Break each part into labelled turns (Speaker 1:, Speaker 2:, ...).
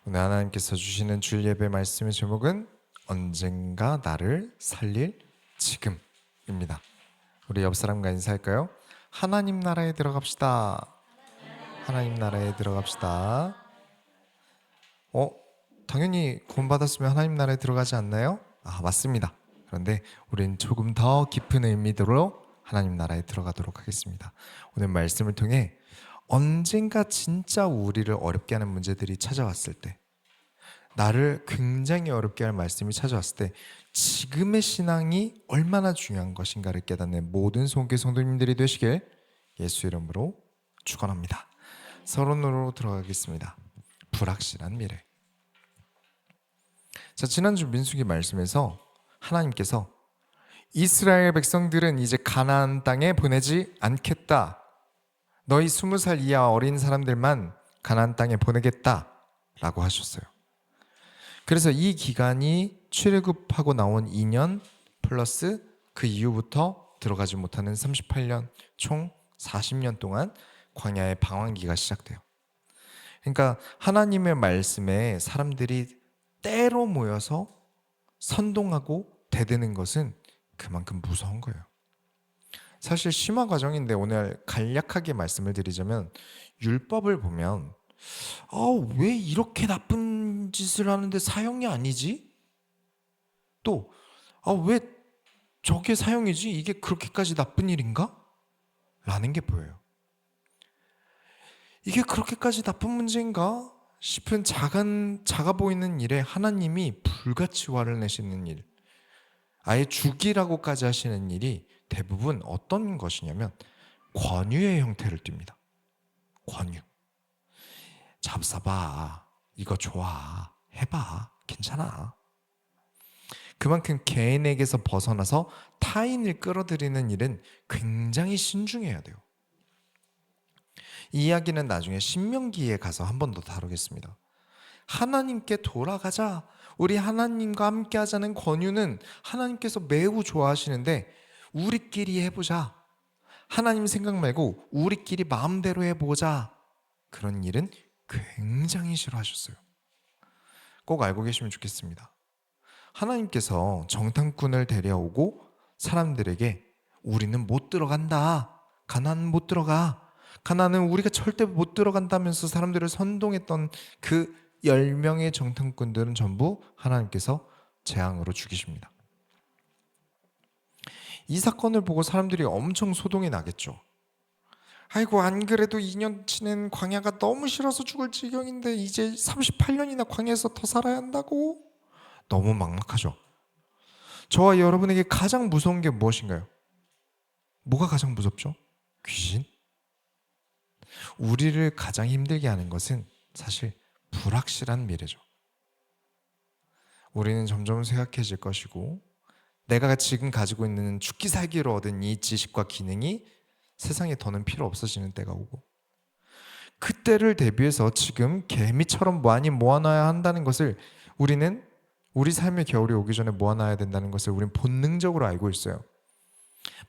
Speaker 1: 오늘 하나님께서 주시는 주일 예배 말씀의 제목은 언젠가 나를 살릴 지금입니다. 우리 옆 사람과 인사할까요? 하나님 나라에 들어갑시다. 하나님 나라에 들어갑시다. 당연히 구원 받았으면 하나님 나라에 들어가지 않나요? 맞습니다. 그런데 우리는 조금 더 깊은 의미로 하나님 나라에 들어가도록 하겠습니다. 오늘 말씀을 통해 언젠가 진짜 우리를 어렵게 하는 문제들이 찾아왔을 때, 나를 굉장히 어렵게 할 말씀이 찾아왔을 때 지금의 신앙이 얼마나 중요한 것인가를 깨닫는 모든 손교 성도님들이 되시길 예수 이름으로 축원합니다. 서론으로 들어가겠습니다. 불확실한 미래. 자, 지난주 민수기 말씀에서 하나님께서 이스라엘 백성들은 이제 가나안 땅에 보내지 않겠다. 너희 20살 이하 어린 사람들만 가나안 땅에 보내겠다 라고 하셨어요. 그래서 이 기간이 출애굽하고 나온 2년 플러스 그 이후부터 들어가지 못하는 38년, 총 40년 동안 광야의 방황기가 시작돼요. 그러니까 하나님의 말씀에 사람들이 때로 모여서 선동하고 대드는 것은 그만큼 무서운 거예요. 사실 심화 과정인데 오늘 간략하게 말씀을 드리자면, 율법을 보면 왜 이렇게 나쁜 짓을 하는데 사형이 아니지? 또 왜 저게 사형이지? 이게 그렇게까지 나쁜 일인가? 라는 게 보여요. 이게 그렇게까지 나쁜 문제인가 싶은 작아 보이는 일에 하나님이 불같이 화를 내시는 일, 아예 죽이라고까지 하시는 일이 대부분 어떤 것이냐면 권유의 형태를 띱니다. 권유. 잡숴봐, 이거 좋아, 해봐, 괜찮아. 그만큼 개인에게서 벗어나서 타인을 끌어들이는 일은 굉장히 신중해야 돼요. 이 이야기는 나중에 신명기에 가서 한 번 더 다루겠습니다. 하나님께 돌아가자, 우리 하나님과 함께 하자는 권유는 하나님께서 매우 좋아하시는데, 우리끼리 해보자, 하나님 생각 말고 우리끼리 마음대로 해보자, 그런 일은 굉장히 싫어하셨어요. 꼭 알고 계시면 좋겠습니다. 하나님께서 정탐꾼을 데려오고 사람들에게 우리는 못 들어간다, 가나안은 못 들어가, 가나안은 우리가 절대 못 들어간다면서 사람들을 선동했던 그 10명의 정탐꾼들은 전부 하나님께서 재앙으로 죽이십니다. 이 사건을 보고 사람들이 엄청 소동이 나겠죠. 아이고, 안 그래도 2년 치는 광야가 너무 싫어서 죽을 지경인데 이제 38년이나 광야에서 더 살아야 한다고? 너무 막막하죠. 저와 여러분에게 가장 무서운 게 무엇인가요? 뭐가 가장 무섭죠? 귀신? 우리를 가장 힘들게 하는 것은 사실 불확실한 미래죠. 우리는 점점 쇠약해질 것이고, 내가 지금 가지고 있는 죽기 살기로 얻은 이 지식과 기능이 세상에 더는 필요 없어지는 때가 오고, 그때를 대비해서 지금 개미처럼 많이 모아놔야 한다는 것을, 우리는 우리 삶의 겨울이 오기 전에 모아놔야 된다는 것을 우리는 본능적으로 알고 있어요.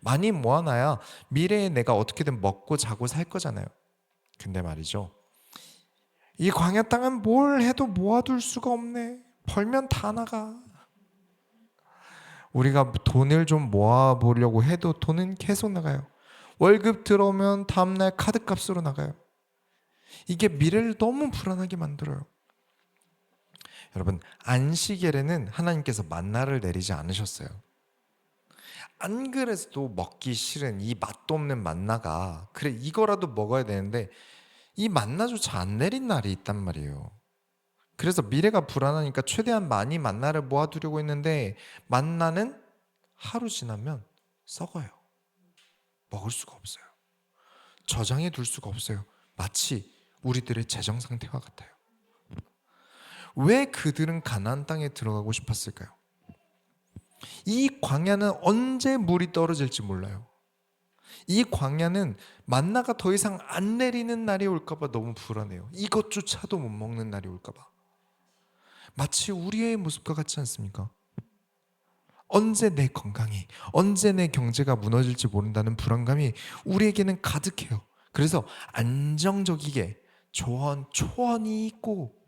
Speaker 1: 많이 모아놔야 미래에 내가 어떻게든 먹고 자고 살 거잖아요. 근데 말이죠, 이 광야 땅은 뭘 해도 모아둘 수가 없네. 벌면 다 나가. 우리가 돈을 좀 모아보려고 해도 돈은 계속 나가요. 월급 들어오면 다음날 카드값으로 나가요. 이게 미래를 너무 불안하게 만들어요. 여러분, 안식일에는 하나님께서 만나를 내리지 않으셨어요. 안 그래도 먹기 싫은 이 맛도 없는 만나가, 그래 이거라도 먹어야 되는데 이 만나조차 안 내린 날이 있단 말이에요. 그래서 미래가 불안하니까 최대한 많이 만나를 모아두려고 했는데, 만나는 하루 지나면 썩어요. 먹을 수가 없어요. 저장해 둘 수가 없어요. 마치 우리들의 재정 상태와 같아요. 왜 그들은 가나안 땅에 들어가고 싶었을까요? 이 광야는 언제 물이 떨어질지 몰라요. 이 광야는 만나가 더 이상 안 내리는 날이 올까봐 너무 불안해요. 이것조차도 못 먹는 날이 올까봐. 마치 우리의 모습과 같지 않습니까? 언제 내 건강이, 언제 내 경제가 무너질지 모른다는 불안감이 우리에게는 가득해요. 그래서 안정적이게 초원이 있고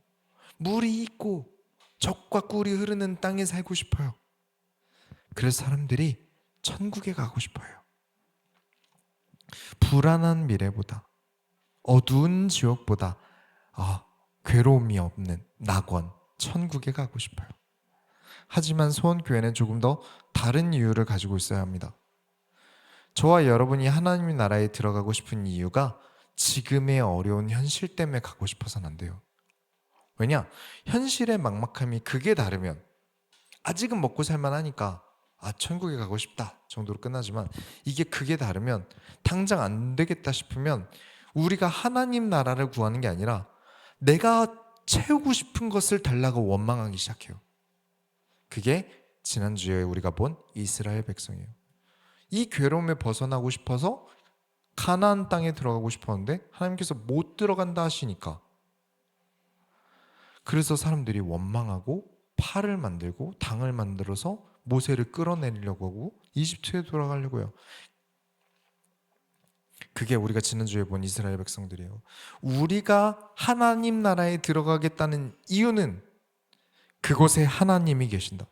Speaker 1: 물이 있고 젖과 꿀이 흐르는 땅에 살고 싶어요. 그래서 사람들이 천국에 가고 싶어요. 불안한 미래보다, 어두운 지옥보다 괴로움이 없는 낙원, 천국에 가고 싶어요. 하지만 소원교회는 조금 더 다른 이유를 가지고 있어야 합니다. 저와 여러분이 하나님의 나라에 들어가고 싶은 이유가 지금의 어려운 현실 때문에 가고 싶어서는 안 돼요. 왜냐? 현실의 막막함이 극에 다르면 아직은 먹고 살만하니까 천국에 가고 싶다 정도로 끝나지만, 이게 극에 다르면 당장 안 되겠다 싶으면 우리가 하나님 나라를 구하는 게 아니라 내가 채우고 싶은 것을 달라고 원망하기 시작해요. 그게 지난주에 우리가 본 이스라엘 백성이에요. 이 괴로움에 벗어나고 싶어서 가나안 땅에 들어가고 싶었는데 하나님께서 못 들어간다 하시니까, 그래서 사람들이 원망하고 팔을 만들고 당을 만들어서 모세를 끌어내리려고 하고 이집트에 돌아가려고 해요. 그게 우리가 지난주에 본 이스라엘 백성들이에요. 우리가 하나님 나라에 들어가겠다는 이유는 그곳에 하나님이 계신다.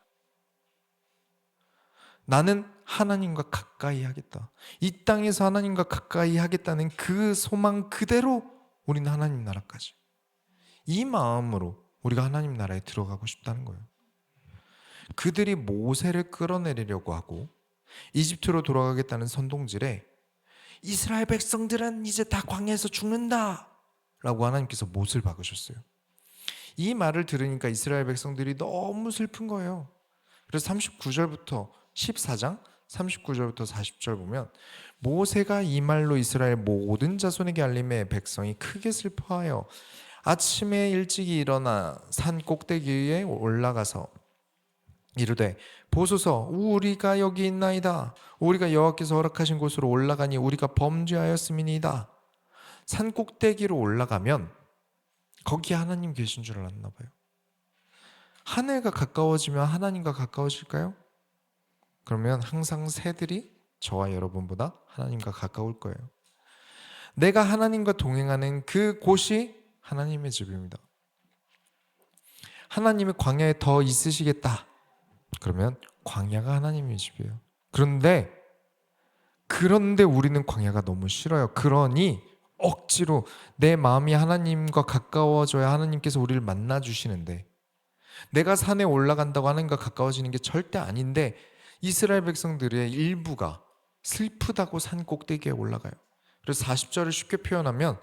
Speaker 1: 나는 하나님과 가까이 하겠다. 이 땅에서 하나님과 가까이 하겠다는 그 소망 그대로 우리는 하나님 나라까지, 이 마음으로 우리가 하나님 나라에 들어가고 싶다는 거예요. 그들이 모세를 끌어내리려고 하고 이집트로 돌아가겠다는 선동질에 이스라엘 백성들은 이제 다 광야에서 죽는다 라고 하나님께서 못을 박으셨어요. 이 말을 들으니까 이스라엘 백성들이 너무 슬픈 거예요. 그래서 39절부터 14장 39절부터 40절 보면, 모세가 이 말로 이스라엘 모든 자손에게 알림에 백성이 크게 슬퍼하여 아침에 일찍이 일어나 산 꼭대기에 올라가서 이르되 보소서, 우리가 여기 있나이다. 우리가 여호와께서 허락하신 곳으로 올라가니 우리가 범죄하였음이니이다. 산 꼭대기로 올라가면 거기 하나님 계신 줄 알았나 봐요. 한 해가 가까워지면 하나님과 가까워질까요? 그러면 항상 새들이 저와 여러분보다 하나님과 가까울 거예요. 내가 하나님과 동행하는 그 곳이 하나님의 집입니다. 하나님의 광야에 더 있으시겠다 그러면 광야가 하나님의 집이에요. 그런데 우리는 광야가 너무 싫어요. 그러니 억지로 내 마음이 하나님과 가까워져야 하나님께서 우리를 만나 주시는데, 내가 산에 올라간다고 하나님과 가까워지는 게 절대 아닌데, 이스라엘 백성들의 일부가 슬프다고 산 꼭대기에 올라가요. 그래서 40절을 쉽게 표현하면,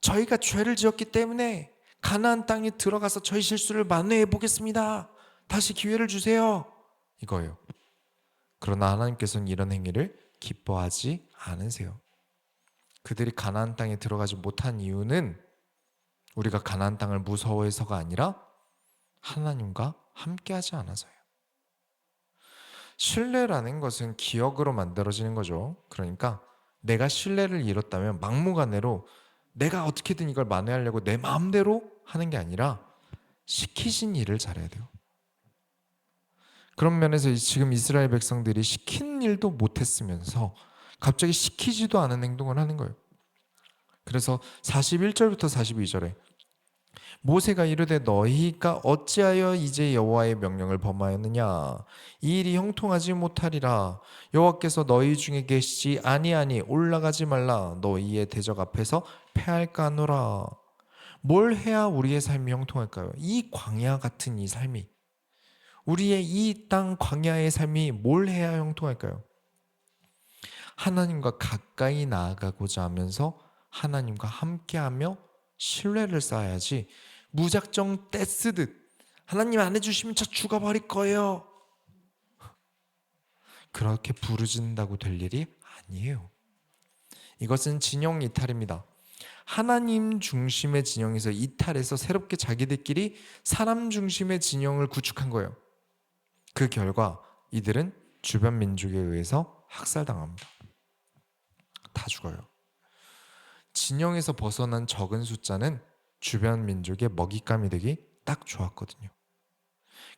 Speaker 1: 저희가 죄를 지었기 때문에 가나안 땅에 들어가서 저희 실수를 만회해 보겠습니다. 다시 기회를 주세요. 이거예요. 그러나 하나님께서는 이런 행위를 기뻐하지 않으세요. 그들이 가나안 땅에 들어가지 못한 이유는 우리가 가나안 땅을 무서워해서가 아니라 하나님과 함께하지 않아서요. 신뢰라는 것은 기억으로 만들어지는 거죠. 그러니까 내가 신뢰를 잃었다면 막무가내로 내가 어떻게든 이걸 만회하려고 내 마음대로 하는 게 아니라 시키신 일을 잘해야 돼요. 그런 면에서 지금 이스라엘 백성들이 시킨 일도 못했으면서 갑자기 시키지도 않은 행동을 하는 거예요. 그래서 41절부터 42절에 모세가 이르되 너희가 어찌하여 이제 여호와의 명령을 범하였느냐, 이 일이 형통하지 못하리라. 여호와께서 너희 중에 계시지 아니하니 올라가지 말라. 너희의 대적 앞에서 패할까 하노라. 뭘 해야 우리의 삶이 형통할까요? 이 광야 같은 이 삶이, 우리의 이 땅 광야의 삶이 뭘 해야 형통할까요? 하나님과 가까이 나아가고자 하면서 하나님과 함께하며 신뢰를 쌓아야지, 무작정 떼쓰듯 하나님 안 해주시면 저 죽어버릴 거예요, 그렇게 부르짖는다고 될 일이 아니에요. 이것은 진영 이탈입니다. 하나님 중심의 진영에서 이탈해서 새롭게 자기들끼리 사람 중심의 진영을 구축한 거예요. 그 결과 이들은 주변 민족에 의해서 학살당합니다. 다 죽어요. 진영에서 벗어난 적은 숫자는 주변 민족의 먹잇감이 되기 딱 좋았거든요.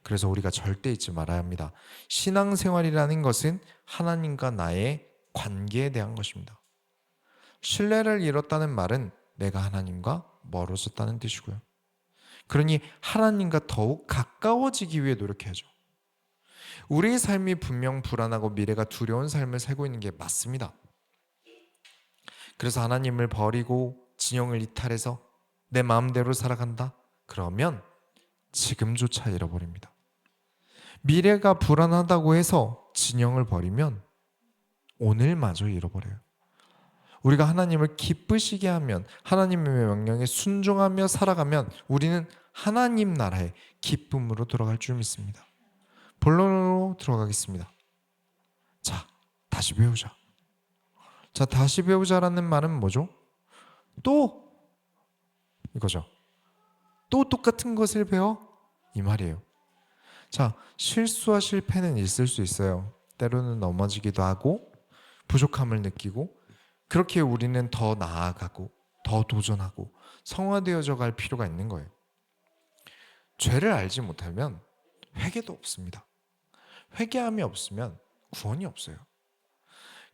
Speaker 1: 그래서 우리가 절대 잊지 말아야 합니다. 신앙생활이라는 것은 하나님과 나의 관계에 대한 것입니다. 신뢰를 잃었다는 말은 내가 하나님과 멀어졌다는 뜻이고요. 그러니 하나님과 더욱 가까워지기 위해 노력해야죠. 우리의 삶이 분명 불안하고 미래가 두려운 삶을 살고 있는 게 맞습니다. 그래서 하나님을 버리고 진영을 이탈해서 내 마음대로 살아간다? 그러면 지금조차 잃어버립니다. 미래가 불안하다고 해서 진영을 버리면 오늘마저 잃어버려요. 우리가 하나님을 기쁘시게 하면, 하나님의 명령에 순종하며 살아가면 우리는 하나님 나라의 기쁨으로 돌아갈 줄 믿습니다. 본론으로 들어가겠습니다. 자, 다시 배우자. 자, 다시 배우자라는 말은 뭐죠? 또 이거죠. 또 똑같은 것을 배워? 이 말이에요. 자, 실수와 실패는 있을 수 있어요. 때로는 넘어지기도 하고 부족함을 느끼고, 그렇게 우리는 더 나아가고 더 도전하고 성화되어져 갈 필요가 있는 거예요. 죄를 알지 못하면 회개도 없습니다. 회개함이 없으면 구원이 없어요.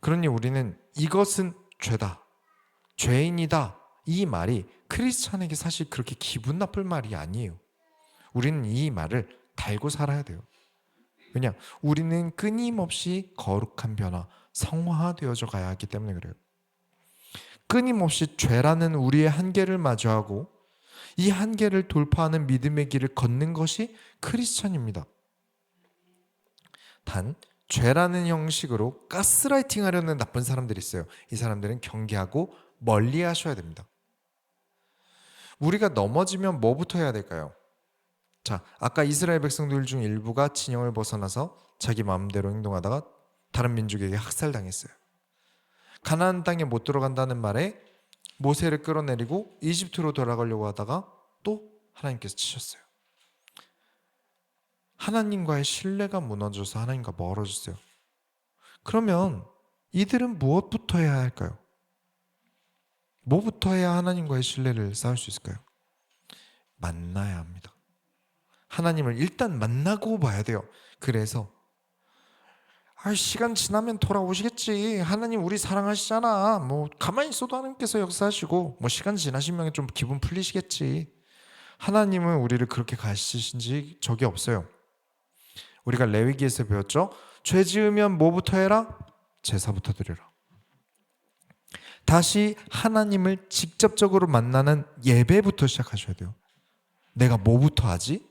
Speaker 1: 그러니 우리는 이것은 죄다, 죄인이다, 이 말이 크리스찬에게 사실 그렇게 기분 나쁠 말이 아니에요. 우리는 이 말을 달고 살아야 돼요. 왜냐? 우리는 끊임없이 거룩한 변화, 성화되어져 가야 하기 때문에 그래요. 끊임없이 죄라는 우리의 한계를 마주하고 이 한계를 돌파하는 믿음의 길을 걷는 것이 크리스찬입니다. 단 죄라는 형식으로 가스라이팅 하려는 나쁜 사람들이 있어요. 이 사람들은 경계하고 멀리 하셔야 됩니다. 우리가 넘어지면 뭐부터 해야 될까요? 자, 아까 이스라엘 백성들 중 일부가 진영을 벗어나서 자기 마음대로 행동하다가 다른 민족에게 학살당했어요. 가나안 땅에 못 들어간다는 말에 모세를 끌어내리고 이집트로 돌아가려고 하다가 또 하나님께서 치셨어요. 하나님과의 신뢰가 무너져서 하나님과 멀어졌어요. 그러면 이들은 무엇부터 해야 할까요? 뭐부터 해야 하나님과의 신뢰를 쌓을 수 있을까요? 만나야 합니다. 하나님을 일단 만나고 봐야 돼요. 그래서 시간 지나면 돌아오시겠지. 하나님 우리 사랑하시잖아. 뭐 가만히 있어도 하나님께서 역사하시고, 뭐 시간 지나시면 좀 기분 풀리시겠지. 하나님은 우리를 그렇게 가르치신 적이 없어요. 우리가 레위기에서 배웠죠. 죄 지으면 뭐부터 해라? 제사부터 드려라. 다시 하나님을 직접적으로 만나는 예배부터 시작하셔야 돼요. 내가 뭐부터 하지?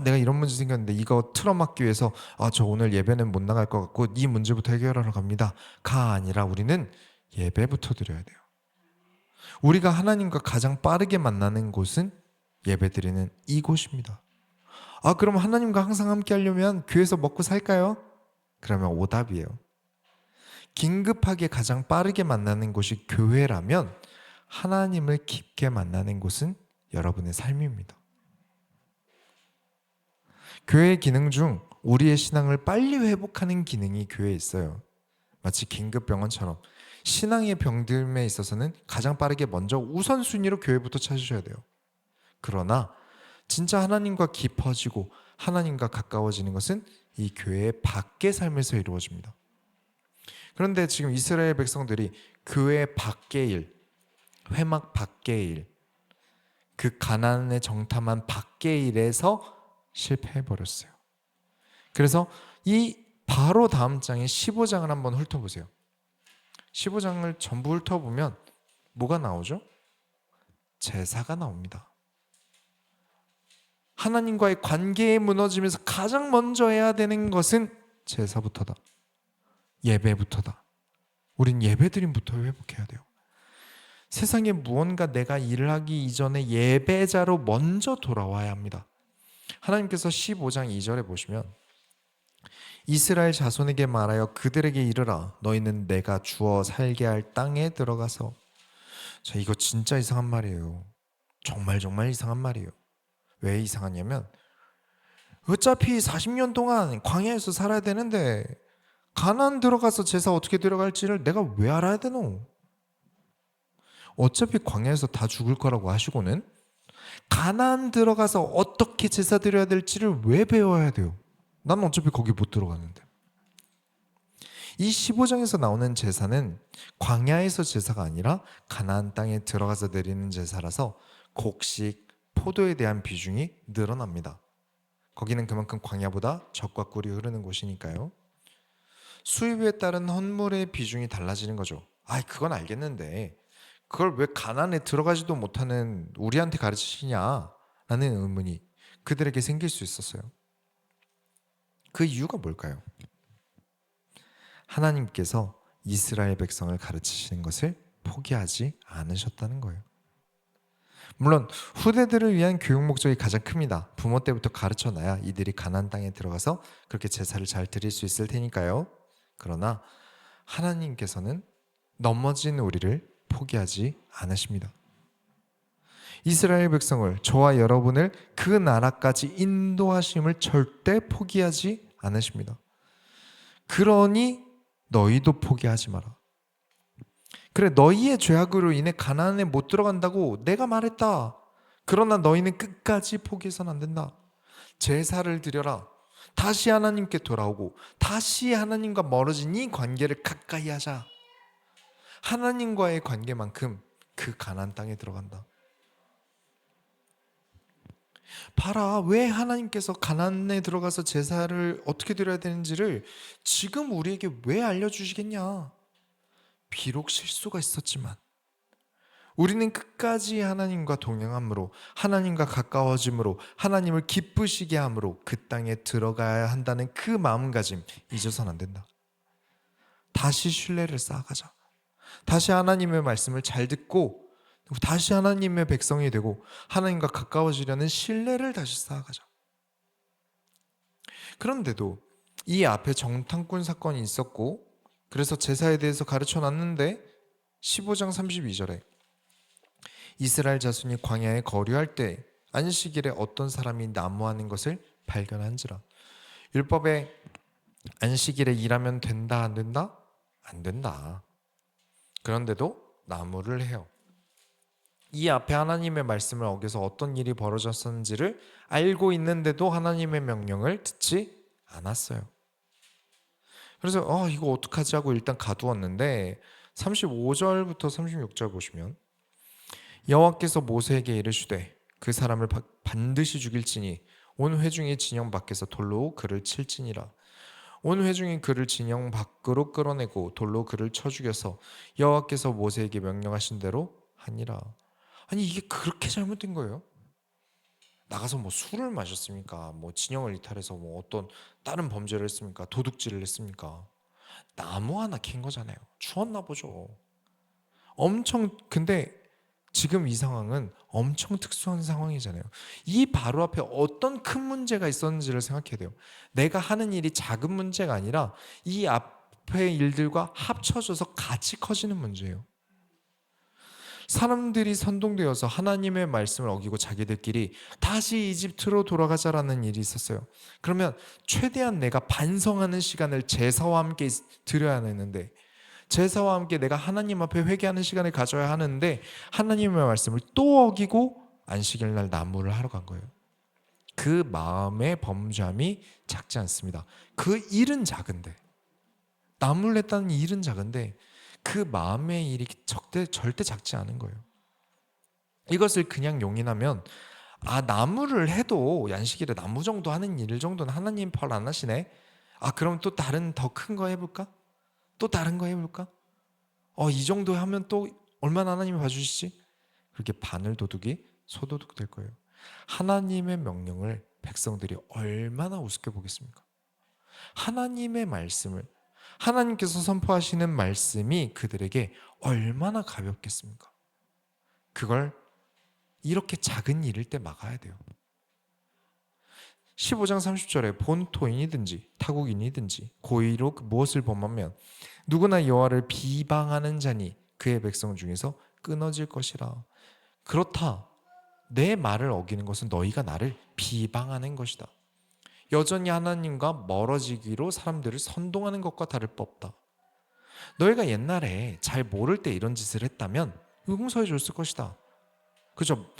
Speaker 1: 내가 이런 문제 생겼는데 이거 틀어막기 위해서 저 오늘 예배는 못 나갈 것 같고 이 문제부터 해결하러 갑니다. 가 아니라 우리는 예배부터 드려야 돼요. 우리가 하나님과 가장 빠르게 만나는 곳은 예배드리는 이곳입니다. 그럼 하나님과 항상 함께 하려면 교회에서 먹고 살까요? 그러면 오답이에요. 긴급하게 가장 빠르게 만나는 곳이 교회라면 하나님을 깊게 만나는 곳은 여러분의 삶입니다. 교회의 기능 중 우리의 신앙을 빨리 회복하는 기능이 교회에 있어요. 마치 긴급병원처럼 신앙의 병듦에 있어서는 가장 빠르게 먼저 우선순위로 교회부터 찾으셔야 돼요. 그러나 진짜 하나님과 깊어지고 하나님과 가까워지는 것은 이 교회 밖의 삶에서 이루어집니다. 그런데 지금 이스라엘 백성들이 교회 밖의 일, 회막 밖의 일, 그 가나안의 정탐한 밖의 일에서 실패해버렸어요. 그래서 이 바로 다음 장에 15장을 한번 훑어보세요. 15장을 전부 훑어보면 뭐가 나오죠? 제사가 나옵니다. 하나님과의 관계에 무너지면서 가장 먼저 해야 되는 것은 제사부터다. 예배부터다. 우린 예배드림부터 회복해야 돼요. 세상에 무언가 내가 일을 하기 이전에 예배자로 먼저 돌아와야 합니다. 하나님께서 15장 2절에 보시면 이스라엘 자손에게 말하여 그들에게 이르라 너희는 내가 주어 살게 할 땅에 들어가서. 자, 이거 진짜 이상한 말이에요. 정말 이상한 말이에요. 왜 이상하냐면 어차피 40년 동안 광야에서 살아야 되는데 가나안 들어가서 제사 어떻게 들어갈지를 내가 왜 알아야 되노? 어차피 광야에서 다 죽을 거라고 하시고는 가나안 들어가서 어떻게 제사 드려야 될지를 왜 배워야 돼요? 난 어차피 거기 못 들어가는데. 이 15장에서 나오는 제사는 광야에서 제사가 아니라 가나안 땅에 들어가서 드리는 제사라서 곡식, 포도에 대한 비중이 늘어납니다. 거기는 그만큼 광야보다 젖과 꿀이 흐르는 곳이니까요. 수입에 따른 헌물의 비중이 달라지는 거죠. 그건 알겠는데 그걸 왜 가난에 들어가지도 못하는 우리한테 가르치시냐? 라는 의문이 그들에게 생길 수 있었어요. 그 이유가 뭘까요? 하나님께서 이스라엘 백성을 가르치시는 것을 포기하지 않으셨다는 거예요. 물론 후대들을 위한 교육 목적이 가장 큽니다. 부모 때부터 가르쳐놔야 이들이 가나안 땅에 들어가서 그렇게 제사를 잘 드릴 수 있을 테니까요. 그러나 하나님께서는 넘어진 우리를 포기하지 않으십니다. 이스라엘 백성을, 저와 여러분을 그 나라까지 인도하심을 절대 포기하지 않으십니다. 그러니 너희도 포기하지 마라. 그래, 너희의 죄악으로 인해 가나안에 못 들어간다고 내가 말했다. 그러나 너희는 끝까지 포기해서는 안 된다. 제사를 드려라. 다시 하나님께 돌아오고 다시 하나님과 멀어진 이 관계를 가까이 하자. 하나님과의 관계만큼 그 가나안 땅에 들어간다. 봐라, 왜 하나님께서 가나안에 들어가서 제사를 어떻게 드려야 되는지를 지금 우리에게 왜 알려주시겠냐? 비록 실수가 있었지만 우리는 끝까지 하나님과 동행함으로, 하나님과 가까워짐으로, 하나님을 기쁘시게 함으로 그 땅에 들어가야 한다는 그 마음가짐 잊어서는 안 된다. 다시 신뢰를 쌓아가자. 다시 하나님의 말씀을 잘 듣고 다시 하나님의 백성이 되고 하나님과 가까워지려는 신뢰를 다시 쌓아가자. 그런데도 이 앞에 정탐꾼 사건이 있었고 그래서 제사에 대해서 가르쳐 놨는데 15장 32절에 이스라엘 자손이 광야에 거류할 때 안식일에 어떤 사람이 나무하는 것을 발견한지라. 율법에 안식일에 일하면 된다 안 된다? 안 된다. 그런데도 나무를 해요. 이 앞에 하나님의 말씀을 어겨서 어떤 일이 벌어졌었는지를 알고 있는데도 하나님의 명령을 듣지 않았어요. 그래서 이거 어떡하지 하고 일단 가두었는데 35절부터 36절 보시면 여호와께서 모세에게 이르시되 그 사람을 반드시 죽일지니 온 회중이 진영 밖에서 돌로 그를 칠지니라. 온 회중이 그를 진영 밖으로 끌어내고 돌로 그를 쳐 죽여서 여호와께서 모세에게 명령하신 대로 하니라. 아니, 이게 그렇게 잘못된 거예요? 나가서 뭐 술을 마셨습니까? 뭐 진영을 이탈해서 뭐 어떤 다른 범죄를 했습니까? 도둑질을 했습니까? 나무 하나 캔 거잖아요. 추웠나 보죠. 근데 지금 이 상황은 엄청 특수한 상황이잖아요. 이 바로 앞에 어떤 큰 문제가 있었는지를 생각해야 돼요. 내가 하는 일이 작은 문제가 아니라 이 앞의 일들과 합쳐져서 같이 커지는 문제예요. 사람들이 선동되어서 하나님의 말씀을 어기고 자기들끼리 다시 이집트로 돌아가자라는 일이 있었어요. 그러면 최대한 내가 반성하는 시간을 제사와 함께 드려야 하는데, 제사와 함께 내가 하나님 앞에 회개하는 시간을 가져야 하는데 하나님의 말씀을 또 어기고 안식일 날 나무를 하러 간 거예요. 그 마음의 범죄함이 작지 않습니다. 그 일은 작은데, 나무를 했다는 일은 작은데 그 마음의 일이 절대 작지 않은 거예요. 이것을 그냥 용인하면 나무를 해도 안식일에 나무 정도 하는 일 정도는 하나님 벌 안 하시네. 그럼 또 다른 더 큰 거 해볼까? 또 다른 거 해볼까? 이 정도 하면 또 얼마나 하나님이 봐주시지? 그렇게 바늘 도둑이 소도둑 될 거예요. 하나님의 명령을 백성들이 얼마나 우습게 보겠습니까? 하나님의 말씀을, 하나님께서 선포하시는 말씀이 그들에게 얼마나 가볍겠습니까? 그걸 이렇게 작은 일일 때 막아야 돼요. 15장 30절에 본토인이든지 타국인이든지 고의로 무엇을 범하면 누구나 여호와를 비방하는 자니 그의 백성 중에서 끊어질 것이라. 그렇다. 내 말을 어기는 것은 너희가 나를 비방하는 것이다. 여전히 하나님과 멀어지기로 사람들을 선동하는 것과 다를 바 없다. 너희가 옛날에 잘 모를 때 이런 짓을 했다면 용서해 줬을 것이다. 그죠?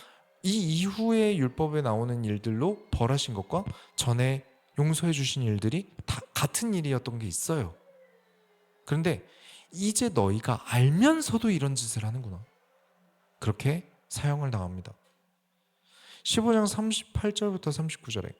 Speaker 1: 이 이후에 율법에 나오는 일들로 벌하신 것과 전에 용서해 주신 일들이 다 같은 일이었던 게 있어요. 그런데 이제 너희가 알면서도 이런 짓을 하는구나. 그렇게 사형을 당합니다. 15장 38절부터 39절에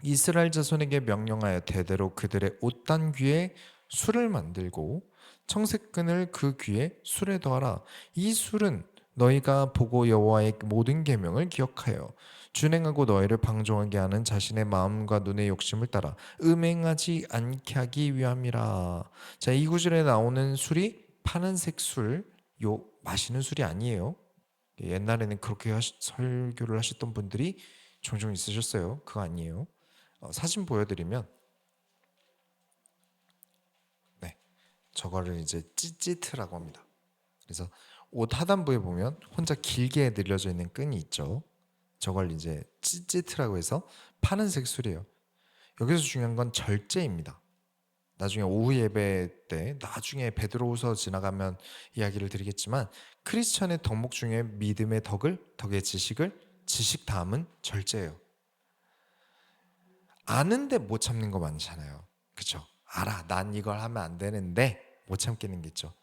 Speaker 1: 이스라엘 자손에게 명령하여 대대로 그들의 옷단 귀에 술을 만들고 청색끈을 그 귀에 술에 더하라. 이 술은 너희가 보고 여호와의 모든 계명을 기억하여 준행하고 너희를 방종하게 하는 자신의 마음과 눈의 욕심을 따라 음행하지 않게 하기 위함이라. 자, 이 구절에 나오는 술이 파란색 술, 요 마시는 술이 아니에요. 옛날에는 그렇게 설교를 하셨던 분들이 종종 있으셨어요. 그거 아니에요. 사진 보여드리면, 네, 저거를 이제 찌찌트라고 합니다. 그래서 옷 하단부에 보면 혼자 길게 늘려져 있는 끈이 있죠. 저걸 이제 찌찌트라고 해서 파란색 술이에요. 여기서 중요한 건 절제입니다. 나중에 오후 예배 때 나중에 베드로후서 지나가면 이야기를 드리겠지만 크리스천의 덕목 중에 믿음의 덕의 지식 다음은 절제예요. 아는데 못 참는 거 많잖아요. 그쵸? 알아. 난 이걸 하면 안 되는데 못 참겠는 게 있죠.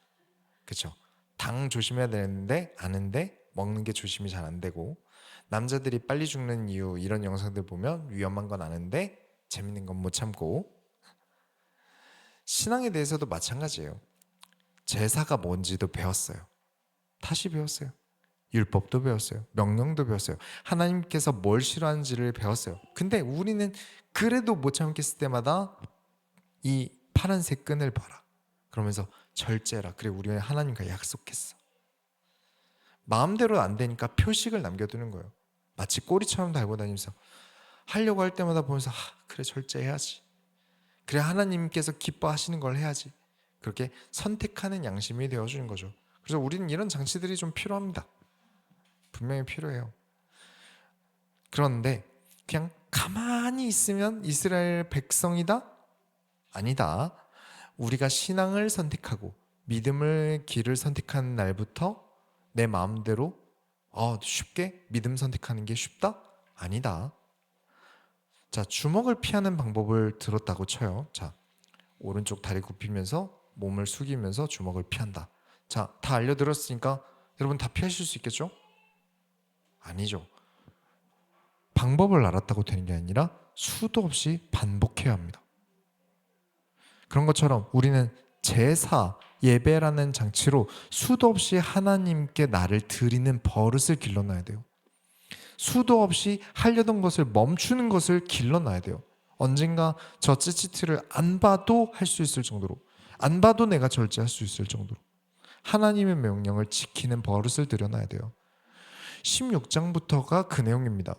Speaker 1: 그쵸? 당 조심해야 되는데 아는데 먹는 게 조심이 잘 안 되고, 남자들이 빨리 죽는 이유 이런 영상들 보면 위험한 건 아는데 재밌는 건 못 참고, 신앙에 대해서도 마찬가지예요. 제사가 뭔지도 배웠어요. 다시 배웠어요. 율법도 배웠어요. 명령도 배웠어요. 하나님께서 뭘 싫어하는지를 배웠어요. 근데 우리는 그래도 못 참겠을 때마다 이 파란색 끈을 봐라. 그러면서 절제라. 그래, 우리는 하나님과 약속했어. 마음대로 안 되니까 표식을 남겨두는 거예요. 마치 꼬리처럼 달고 다니면서 하려고 할 때마다 보면서 그래, 절제해야지. 그래, 하나님께서 기뻐하시는 걸 해야지. 그렇게 선택하는 양심이 되어주는 거죠. 그래서 우리는 이런 장치들이 좀 필요합니다. 분명히 필요해요. 그런데 그냥 가만히 있으면 이스라엘 백성이다? 아니다. 우리가 신앙을 선택하고 믿음을 길을 선택하는 날부터 내 마음대로 쉽게 믿음 선택하는 게 쉽다? 아니다. 자, 주먹을 피하는 방법을 들었다고 쳐요. 자, 오른쪽 다리 굽히면서 몸을 숙이면서 주먹을 피한다. 자, 다 알려드렸으니까 여러분 다 피하실 수 있겠죠? 아니죠. 방법을 알았다고 되는 게 아니라 수도 없이 반복해야 합니다. 그런 것처럼 우리는 제사, 예배라는 장치로 수도 없이 하나님께 나를 드리는 버릇을 길러놔야 돼요. 수도 없이 하려던 것을 멈추는 것을 길러놔야 돼요. 언젠가 저 찌찌트를 안 봐도 할 수 있을 정도로, 안 봐도 내가 절제할 수 있을 정도로 하나님의 명령을 지키는 버릇을 들여놔야 돼요. 16장부터가 그 내용입니다.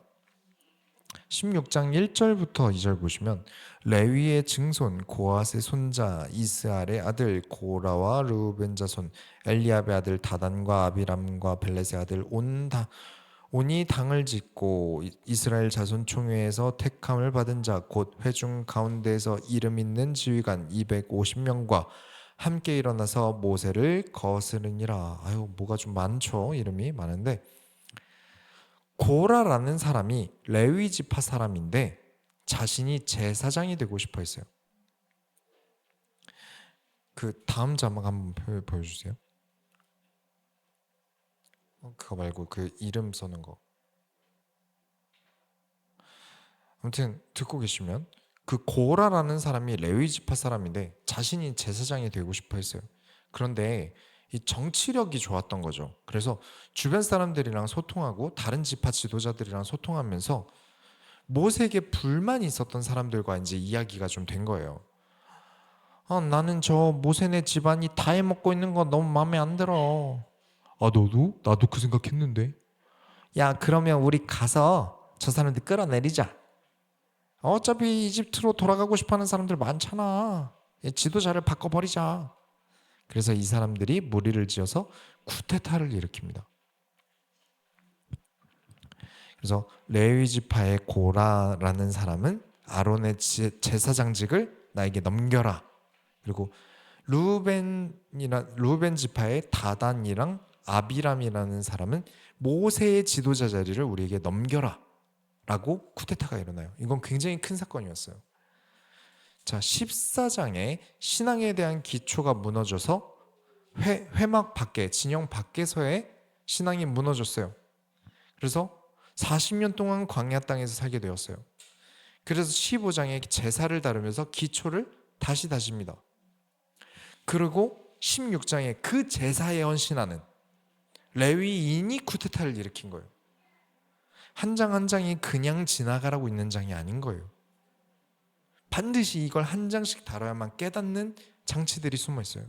Speaker 1: 16장 1절부터 2절 보시면 레위의 증손 고핫의 손자 이스알의 아들 고라와 르우벤 자손 엘리압의 아들 다단과 아비람과 벨렛의 아들 온이 당을 짓고 이스라엘 자손 총회에서 택함을 받은 자 곧 회중 가운데에서 이름 있는 지휘관 250명과 함께 일어나서 모세를 거스르니라. 뭐가 좀 많죠. 이름이 많은데, 고라라는 사람이 레위 지파 사람인데 자신이 제사장이 되고 싶어 했어요. 그 다음 자막 한번 보여주세요. 그거 말고 그 이름 써는 거. 아무튼 듣고 계시면 그 고라라는 사람이 레위 지파 사람인데 자신이 제사장이 되고 싶어 했어요. 그런데 이 정치력이 좋았던 거죠. 그래서 주변 사람들이랑 소통하고 다른 지파 지도자들이랑 소통하면서 모세에게 불만이 있었던 사람들과 이제 이야기가 좀 된 거예요. 나는 저 모세네 집안이 다 해먹고 있는 거 너무 마음에 안 들어. 너도? 나도 그 생각했는데. 야, 그러면 우리 가서 저 사람들 끌어내리자. 어차피 이집트로 돌아가고 싶어하는 사람들 많잖아. 지도자를 바꿔버리자. 그래서 이 사람들이 무리를 지어서 쿠데타를 일으킵니다. 그래서 레위 지파의 고라라는 사람은 아론의 제사장직을 나에게 넘겨라. 그리고 루벤 지파의 다단이랑 아비람이라는 사람은 모세의 지도자 자리를 우리에게 넘겨라 라고 쿠데타가 일어나요. 이건 굉장히 큰 사건이었어요. 자, 14장에 신앙에 대한 기초가 무너져서 회막 밖에, 진영 밖에서의 신앙이 무너졌어요. 그래서 40년 동안 광야 땅에서 살게 되었어요. 그래서 15장에 제사를 다루면서 기초를 다시 다집니다. 그리고 16장에 그 제사에 헌신하는 레위인이 쿠데타를 일으킨 거예요. 한 장 한 장이 그냥 지나가라고 있는 장이 아닌 거예요. 반드시 이걸 한 장씩 다뤄야만 깨닫는 장치들이 숨어 있어요.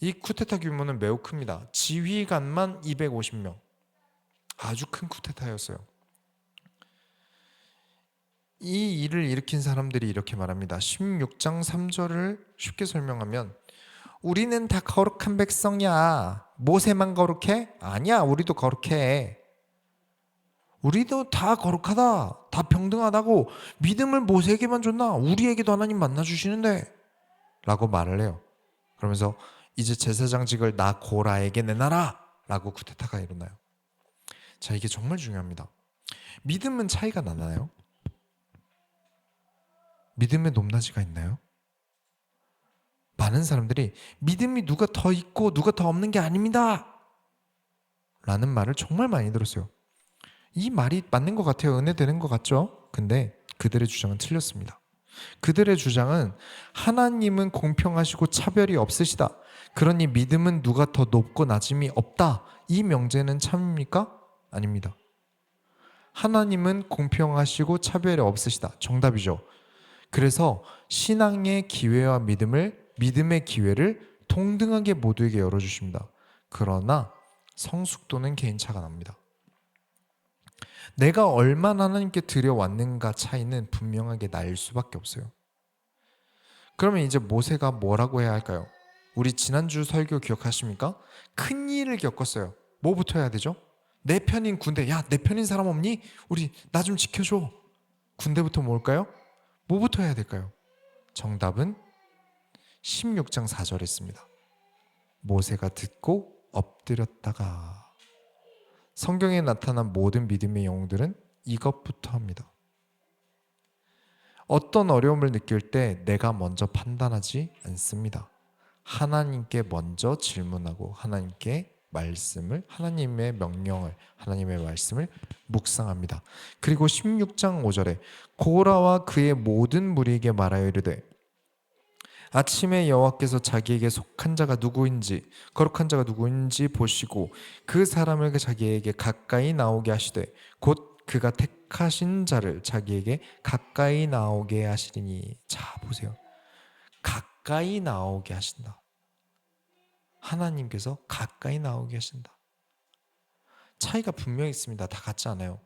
Speaker 1: 이 쿠데타 규모는 매우 큽니다. 지휘관만 250명. 아주 큰 쿠데타였어요. 이 일을 일으킨 사람들이 이렇게 말합니다. 16장 3절을 쉽게 설명하면 우리는 다 거룩한 백성이야. 모세만 거룩해? 아니야, 우리도 거룩해. 우리도 다 거룩하다. 다 평등하다고. 믿음을 모세에게만 줬나? 우리에게도 하나님 만나주시는데 라고 말을 해요. 그러면서 이제 제사장직을 나 고라에게 내놔라 라고 쿠데타가 일어나요. 자, 이게 정말 중요합니다. 믿음은 차이가 나나요? 믿음의 높낮이가 있나요? 많은 사람들이 믿음이 누가 더 있고 누가 더 없는 게 아닙니다 라는 말을 정말 많이 들었어요. 이 말이 맞는 것 같아요. 은혜되는 것 같죠? 근데 그들의 주장은 틀렸습니다. 그들의 주장은 하나님은 공평하시고 차별이 없으시다. 그러니 믿음은 누가 더 높고 낮음이 없다. 이 명제는 참입니까? 아닙니다. 하나님은 공평하시고 차별이 없으시다. 정답이죠. 그래서 신앙의 기회와 믿음의 기회를 동등하게 모두에게 열어주십니다. 그러나 성숙도는 개인차가 납니다. 내가 얼마나 하나님께 드려왔는가 차이는 분명하게 날 수밖에 없어요. 그러면 이제 모세가 뭐라고 해야 할까요? 우리 지난주 설교 기억하십니까? 큰 일을 겪었어요. 뭐부터 해야 되죠? 내 편인 군대. 야, 내 편인 사람 없니? 우리 나 좀 지켜줘. 군대부터 뭘까요? 뭐부터 해야 될까요? 정답은 16장 4절에 있습니다. 모세가 듣고 엎드렸다가. 성경에 나타난 모든 믿음의 영웅들은 이것부터 합니다. 어떤 어려움을 느낄 때 내가 먼저 판단하지 않습니다. 하나님께 먼저 질문하고 하나님의 명령을, 하나님의 말씀을 묵상합니다. 그리고 16장 5절에 고라와 그의 모든 무리에게 말하여 이르되 아침에 여호와께서 자기에게 속한 자가 누구인지 거룩한 자가 누구인지 보시고 그 사람을 자기에게 가까이 나오게 하시되 곧 그가 택하신 자를 자기에게 가까이 나오게 하시리니. 자, 보세요. 가까이 나오게 하신다. 하나님께서 가까이 나오게 하신다. 차이가 분명히 있습니다. 다 같지 않아요.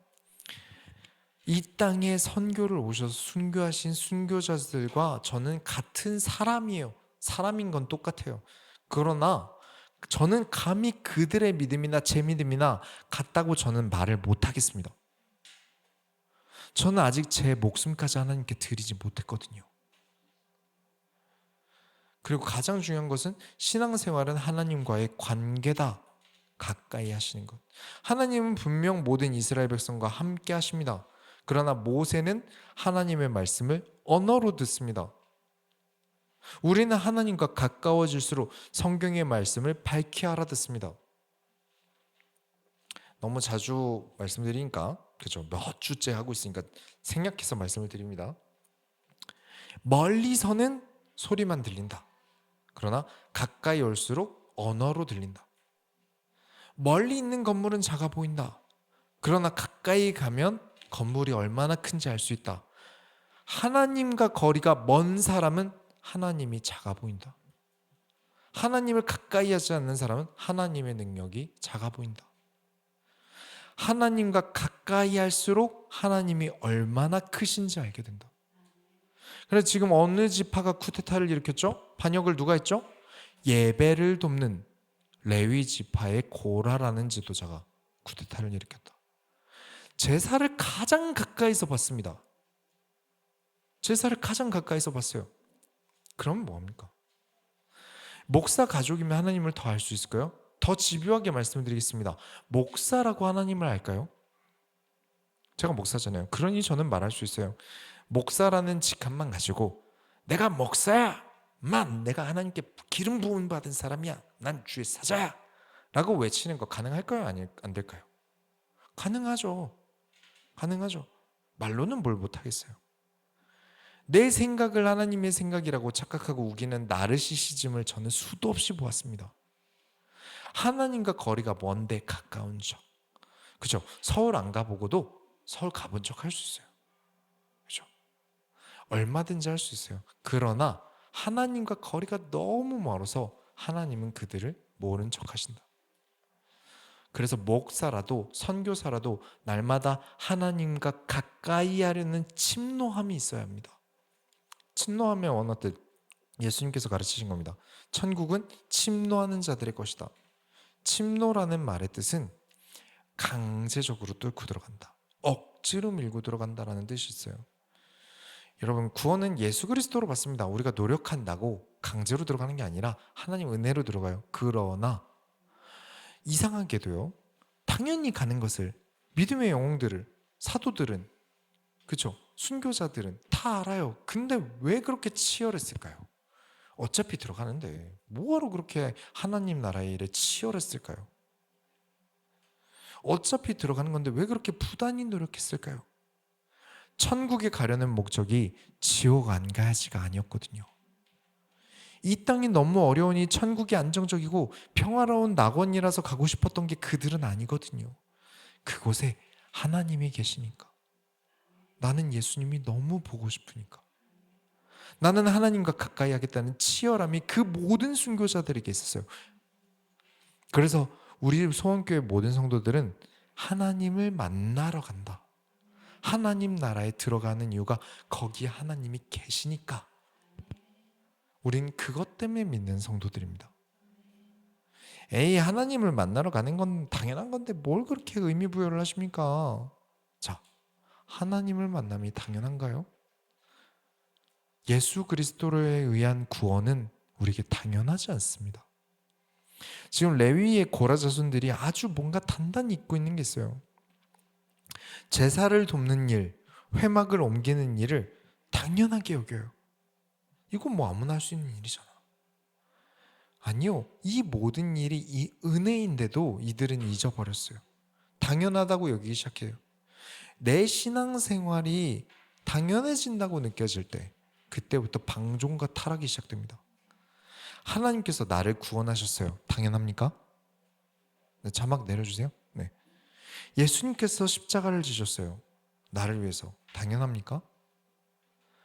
Speaker 1: 이 땅에 선교를 오셔서 순교하신 순교자들과 저는 같은 사람이에요. 사람인 건 똑같아요. 그러나 저는 감히 그들의 믿음이나 제 믿음이나 같다고 저는 말을 못하겠습니다. 저는 아직 제 목숨까지 하나님께 드리지 못했거든요. 그리고 가장 중요한 것은 신앙생활은 하나님과의 관계다. 가까이 하시는 것. 하나님은 분명 모든 이스라엘 백성과 함께 하십니다. 그러나 모세는 하나님의 말씀을 언어로 듣습니다. 우리는 하나님과 가까워질수록 성경의 말씀을 밝히 알아듣습니다. 너무 자주 말씀드리니까 그죠? 몇 주째 하고 있으니까 생략해서 말씀을 드립니다. 멀리서는 소리만 들린다. 그러나 가까이 올수록 언어로 들린다. 멀리 있는 건물은 작아 보인다. 그러나 가까이 가면 건물이 얼마나 큰지 알 수 있다. 하나님과 거리가 먼 사람은 하나님이 작아 보인다. 하나님을 가까이 하지 않는 사람은 하나님의 능력이 작아 보인다. 하나님과 가까이 할수록 하나님이 얼마나 크신지 알게 된다. 그래서 지금 어느 지파가 쿠데타를 일으켰죠? 반역을 누가 했죠? 예배를 돕는 레위 지파의 고라라는 지도자가 쿠데타를 일으켰다. 제사를 가장 가까이서 봤습니다. 제사를 가장 가까이서 봤어요. 그럼 뭐합니까? 목사 가족이면 하나님을 더 알 수 있을까요? 더 집요하게 말씀드리겠습니다. 목사라고 하나님을 알까요? 제가 목사잖아요. 그러니 저는 말할 수 있어요. 목사라는 직함만 가지고 내가 목사야! 내가 하나님께 기름 부음 받은 사람이야! 난 주의 사자야! 라고 외치는 거 가능할까요? 안 될까요? 가능하죠. 가능하죠. 말로는 뭘 못하겠어요. 내 생각을 하나님의 생각이라고 착각하고 우기는 나르시시즘을 저는 수도 없이 보았습니다. 하나님과 거리가 먼데 가까운 척. 그죠? 서울 안 가보고도 서울 가본 척 할 수 있어요. 그죠? 얼마든지 할 수 있어요. 그러나 하나님과 거리가 너무 멀어서 하나님은 그들을 모른 척 하신다. 그래서 목사라도 선교사라도 날마다 하나님과 가까이 하려는 침노함이 있어야 합니다. 침노함의 원어뜻 예수님께서 가르치신 겁니다. 천국은 침노하는 자들의 것이다. 침노라는 말의 뜻은 강제적으로 뚫고 들어간다. 억지로 밀고 들어간다라는 뜻이 있어요. 여러분, 구원은 예수 그리스도로 받습니다. 우리가 노력한다고 강제로 들어가는 게 아니라 하나님 은혜로 들어가요. 그러나 이상하게도요, 당연히 가는 것을 믿음의 영웅들을, 사도들은, 그렇죠, 순교자들은 다 알아요. 근데 왜 그렇게 치열했을까요? 어차피 들어가는데 뭐하러 그렇게 하나님 나라의 일에 치열했을까요? 어차피 들어가는 건데 왜 그렇게 부단히 노력했을까요? 천국에 가려는 목적이 지옥 안 가야지가 아니었거든요. 이 땅이 너무 어려우니 천국이 안정적이고 평화로운 낙원이라서 가고 싶었던 게 그들은 아니거든요. 그곳에 하나님이 계시니까. 나는 예수님이 너무 보고 싶으니까. 나는 하나님과 가까이 하겠다는 치열함이 그 모든 순교자들에게 있었어요. 그래서 우리 소원교회 모든 성도들은 하나님을 만나러 간다. 하나님 나라에 들어가는 이유가 거기에 하나님이 계시니까. 우린 그것 때문에 믿는 성도들입니다. 에이, 하나님을 만나러 가는 건 당연한 건데 뭘 그렇게 의미 부여를 하십니까? 자, 하나님을 만남이 당연한가요? 예수 그리스도에 의한 구원은 우리에게 당연하지 않습니다. 지금 레위의 고라 자손들이 아주 뭔가 단단히 잊고 있는 게 있어요. 제사를 돕는 일, 회막을 옮기는 일을 당연하게 여겨요. 이건 뭐 아무나 할 수 있는 일이잖아. 아니요, 이 모든 일이 이 은혜인데도 이들은 잊어버렸어요. 당연하다고 여기기 시작해요. 내 신앙생활이 당연해진다고 느껴질 때 그때부터 방종과 타락이 시작됩니다. 하나님께서 나를 구원하셨어요. 당연합니까? 네, 자막 내려주세요. 네. 예수님께서 십자가를 지셨어요. 나를 위해서. 당연합니까?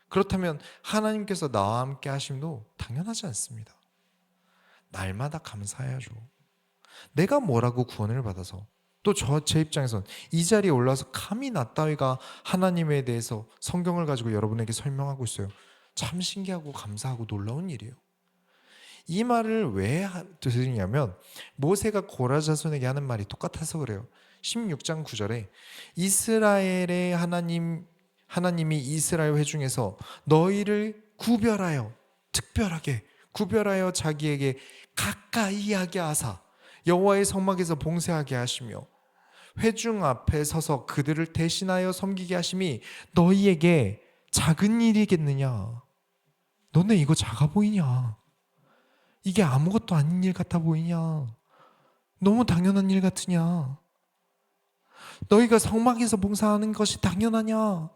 Speaker 1: 그렇다면 하나님께서 나와 함께 하심도 당연하지 않습니다. 날마다 감사해야죠. 내가 뭐라고 구원을 받아서 또 제 입장에선 이 자리에 올라와서 감히 나 따위가 하나님에 대해서 성경을 가지고 여러분에게 설명하고 있어요. 참 신기하고 감사하고 놀라운 일이에요. 이 말을 왜 드리냐면 모세가 고라 자손에게 하는 말이 똑같아서 그래요. 16장 9절에 이스라엘의 하나님이 이스라엘 회중에서 너희를 구별하여 특별하게 구별하여 자기에게 가까이 하게 하사 여호와의 성막에서 봉사하게 하시며 회중 앞에 서서 그들을 대신하여 섬기게 하심이 너희에게 작은 일이겠느냐? 너네 이거 작아 보이냐? 이게 아무것도 아닌 일 같아 보이냐? 너무 당연한 일 같으냐? 너희가 성막에서 봉사하는 것이 당연하냐?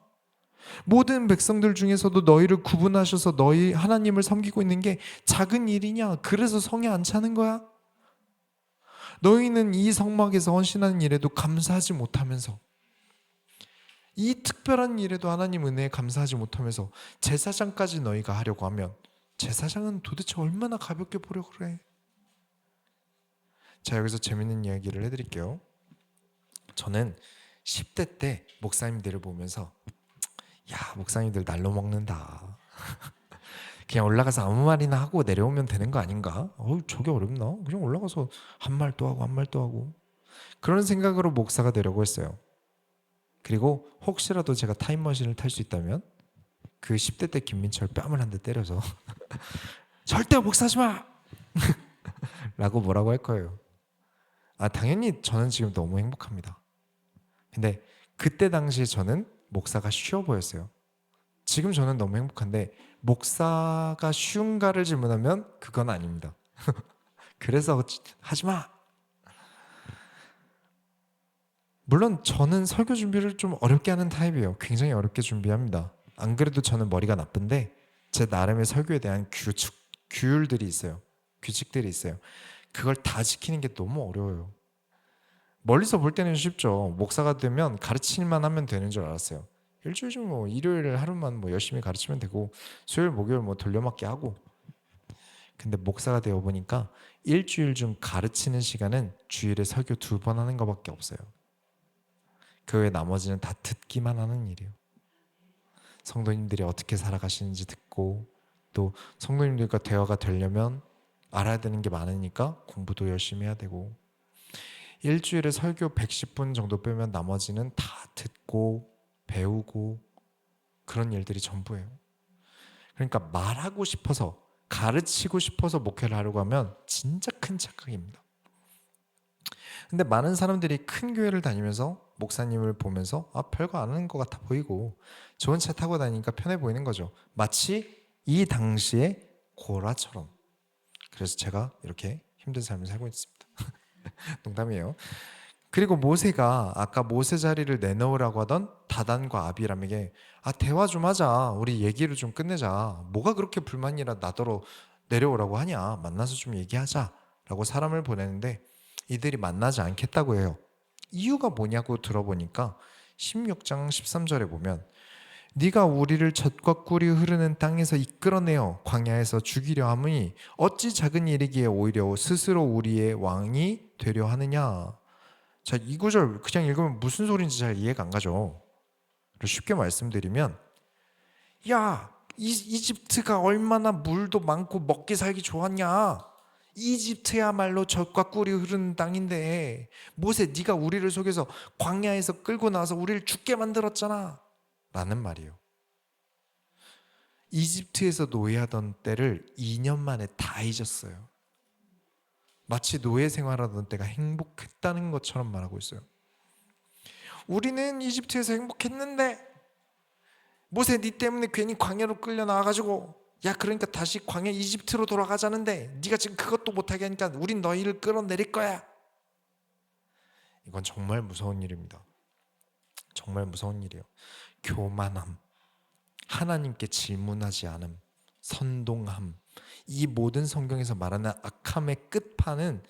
Speaker 1: 모든 백성들 중에서도 너희를 구분하셔서 너희 하나님을 섬기고 있는 게 작은 일이냐? 그래서 성에 안 차는 거야? 너희는 이 성막에서 헌신하는 일에도 감사하지 못하면서 이 특별한 일에도 하나님 은혜에 감사하지 못하면서 제사장까지 너희가 하려고 하면 제사장은 도대체 얼마나 가볍게 보려고 그래? 자, 여기서 재밌는 이야기를 해드릴게요. 저는 10대 때 목사님들을 보면서 야, 목사님들 날로 먹는다. 그냥 올라가서 아무 말이나 하고 내려오면 되는 거 아닌가? 저게 어렵나? 그냥 올라가서 한 말 또 하고 한 말 또 하고 그런 생각으로 목사가 되려고 했어요. 그리고 혹시라도 제가 타임머신을 탈 수 있다면 그 10대 때 김민철 뺨을 한 대 때려서 절대 목사하지 마! 라고 뭐라고 할 거예요. 당연히 저는 지금 너무 행복합니다. 근데 그때 당시에 저는 목사가 쉬워 보였어요. 지금 저는 너무 행복한데 목사가 쉬운가를 질문하면 그건 아닙니다. 그래서 하지 마! 물론 저는 설교 준비를 좀 어렵게 하는 타입이에요. 굉장히 어렵게 준비합니다. 안 그래도 저는 머리가 나쁜데 제 나름의 설교에 대한 규율들이 있어요. 규칙들이 있어요. 그걸 다 지키는 게 너무 어려워요. 멀리서 볼 때는 쉽죠. 목사가 되면 가르치기만 하면 되는 줄 알았어요. 일주일 중 뭐 일요일 하루만 뭐 열심히 가르치면 되고 수요일 목요일 뭐 돌려막기 하고. 근데 목사가 되어 보니까 일주일 중 가르치는 시간은 주일에 설교 2번 하는 것밖에 없어요. 그 외 나머지는 다 듣기만 하는 일이에요. 성도님들이 어떻게 살아가시는지 듣고, 또 성도님들과 대화가 되려면 알아야 되는 게 많으니까 공부도 열심히 해야 되고, 일주일에 설교 110분 정도 빼면 나머지는 다 듣고 배우고 그런 일들이 전부예요. 그러니까 말하고 싶어서, 가르치고 싶어서 목회를 하려고 하면 진짜 큰 착각입니다. 근데 많은 사람들이 큰 교회를 다니면서 목사님을 보면서 별거 안 하는 것 같아 보이고 좋은 차 타고 다니니까 편해 보이는 거죠. 마치 이 당시의 고라처럼. 그래서 제가 이렇게 힘든 삶을 살고 있습니다. 농담이에요. 그리고 모세가 아까 모세 자리를 내놓으라고 하던 다단과 아비람에게 대화 좀 하자. 우리 얘기를 좀 끝내자. 뭐가 그렇게 불만이라 나더러 내려오라고 하냐. 만나서 좀 얘기하자. 라고 사람을 보내는데 이들이 만나지 않겠다고 해요. 이유가 뭐냐고 들어보니까 16장 13절에 보면 네가 우리를 젖과 꿀이 흐르는 땅에서 이끌어내어 광야에서 죽이려 함이 어찌 작은 일이기에 오히려 스스로 우리의 왕이 되려 하느냐. 자, 이 구절 그냥 읽으면 무슨 소리인지 잘 이해가 안 가죠. 쉽게 말씀드리면 이집트가 얼마나 물도 많고 먹기 살기 좋았냐. 이집트야말로 젖과 꿀이 흐르는 땅인데 모세 네가 우리를 속여서 광야에서 끌고 나와서 우리를 죽게 만들었잖아 라는 말이에요. 이집트에서 노예하던 때를 2년 만에 다 잊었어요. 마치 노예 생활하던 때가 행복했다는 것처럼 말하고 있어요. 우리는 이집트에서 행복했는데 모세 네 때문에 괜히 광야로 끌려 나와가지고 그러니까 다시 광야 이집트로 돌아가자는데 네가 지금 그것도 못하게 하니까 우린 너희를 끌어내릴 거야. 이건 정말 무서운 일입니다. 정말 무서운 일이에요. 교만함, 하나님께 질문하지 않음, 선동함, 이 모든 성경에서 말하는 악함의 끝판은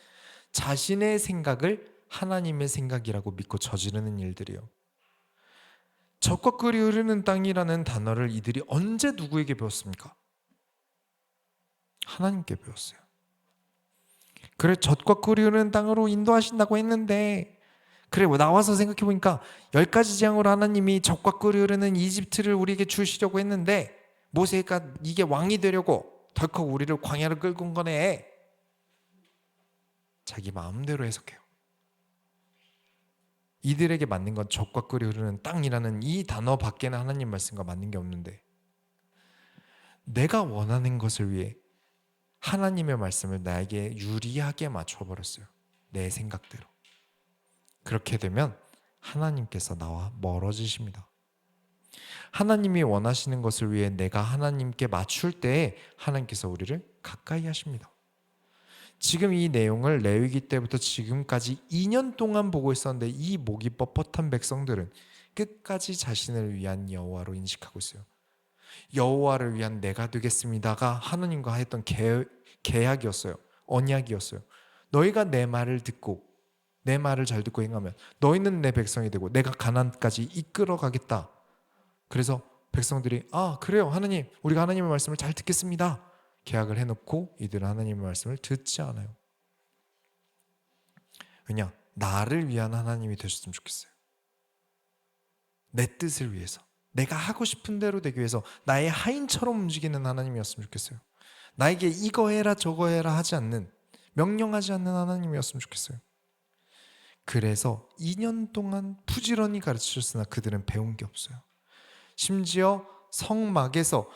Speaker 1: 자신의 생각을 하나님의 생각이라고 믿고 저지르는 일들이에요. 젖과 꿀이 흐르는 땅이라는 단어를 이들이 언제 누구에게 배웠습니까? 하나님께 배웠어요. 그래, 젖과 꿀이 흐르는 땅으로 인도하신다고 했는데 그래, 나와서 생각해보니까 10가지 재앙으로 하나님이 젖과 꿀이 흐르는 이집트를 우리에게 주시려고 했는데 모세가 이게 왕이 되려고 덜컥 우리를 광야를 끌고 온 거네. 자기 마음대로 해석해요. 이들에게 맞는 건 젖과 꿀이 흐르는 땅이라는 이 단어 밖에는 하나님 말씀과 맞는 게 없는데 내가 원하는 것을 위해 하나님의 말씀을 나에게 유리하게 맞춰버렸어요. 내 생각대로. 그렇게 되면 하나님께서 나와 멀어지십니다. 하나님이 원하시는 것을 위해 내가 하나님께 맞출 때에 하나님께서 우리를 가까이 하십니다. 지금 이 내용을 레위기 때부터 지금까지 2년 동안 보고 있었는데 이 목이 뻣뻣한 백성들은 끝까지 자신을 위한 여호와로 인식하고 있어요. 여호와를 위한 내가 되겠습니다가 하나님과 했던 계약이었어요. 언약이었어요. 너희가 내 말을 듣고 내 말을 잘 듣고 행하면 너희는 내 백성이 되고 내가 가나안까지 이끌어 가겠다. 그래서 백성들이 그래요 하나님, 우리가 하나님의 말씀을 잘 듣겠습니다. 계약을 해놓고 이들은 하나님의 말씀을 듣지 않아요. 왜냐? 나를 위한 하나님이 되셨으면 좋겠어요. 내 뜻을 위해서, 내가 하고 싶은 대로 되기 위해서 나의 하인처럼 움직이는 하나님이었으면 좋겠어요. 나에게 이거 해라 저거 해라 하지 않는, 명령하지 않는 하나님이었으면 좋겠어요. 그래서 2년 동안 부지런히 가르치셨으나 그들은 배운 게 없어요. 심지어 성막에서